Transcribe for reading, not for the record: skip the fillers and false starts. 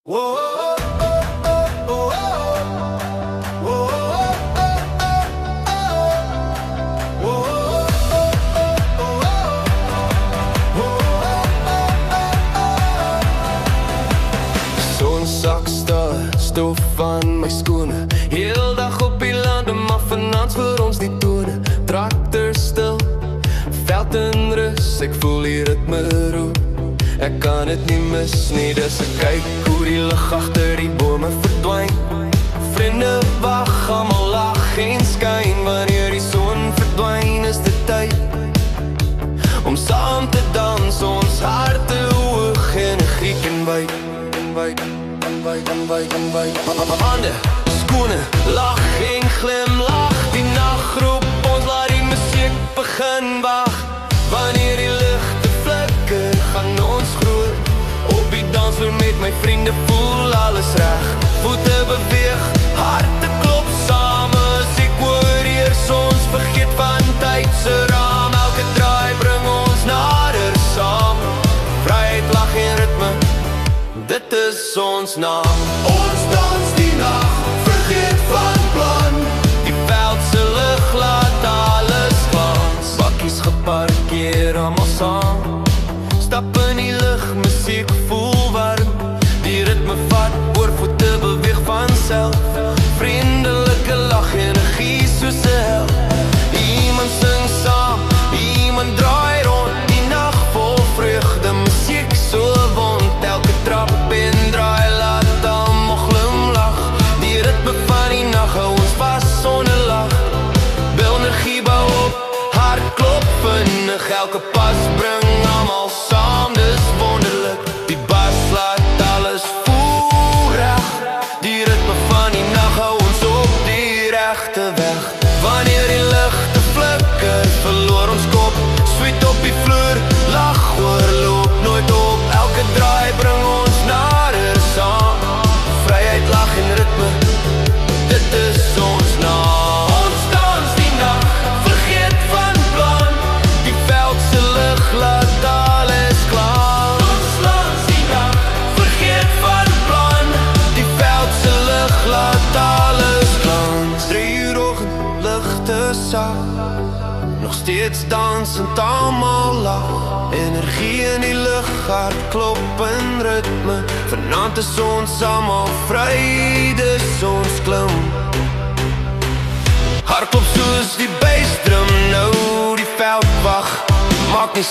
Zo'n zakste stof van my skone, heel dag op die lande, maar vanavond vir ons die tone. Traktor stil, veld in rus, ek voel die ritme roep. Ek kan het nie mis nie, dus ek kyk hoe die lig agter die bome verdwijn. Vriende wag, allemaal lag en skyn, wanneer die son verdwijn is dit tyd om saam te dans, ons harte hoog en giek en wyd. Hande, skoene, lach en glimlach, die nacht roep ons, laat die musiek begin wag. Wanneer die lichte flikker, gaan ons groot op die dansvloer met my vriende, voel alles reg. Voete beweeg, harte klop same, as ek hoor eers ons vergeet van tyd se raam. Elke draai bring ons nader saam, vryheid, lach en ritme, dit is ons naam. Ons dans die nacht, vergeet van plan, die veldse lig laat alles glans. Bakkies geparkeer, allemaal saam, stap in die lig, musiek voel warm. Die ritme vat, oor voete beweeg vanself, vriendelike lach, energie soos 'n hel. Iemand sing saam, iemand draai rond, die nacht vol vreugde, musiek so wond. Elke trap en draai laat almal glimlach, die ritme van die nacht hou ons vas sonder lag. Energie bou op, hart klop vinnig, elke pas bring almal saam, dis wonderlik. Die bas laat alles voel reg, die ritme van die nacht hou ons op die regte weg. Wanneer die lichte flikker, verloor ons kop, sweet op die vloer, lach oorloop nooit op. Elke draai bring ons nader saam, vryheid, lach en ritme, dit is ons naam. Ons dans die nacht, vergeet van plan, die veldse lig laat alles glans. Ons dans die nacht, vergeet van plan, die veldse lig laat alles glans. 3 uur oggend, ligte sag, nog steeds dansend, almal lag. Energie in die lug, hart klop in ritme, vanaand is ons almal vry, dis ons klim. Hart klop soos die bassdrum, nou die veld wag, maak nie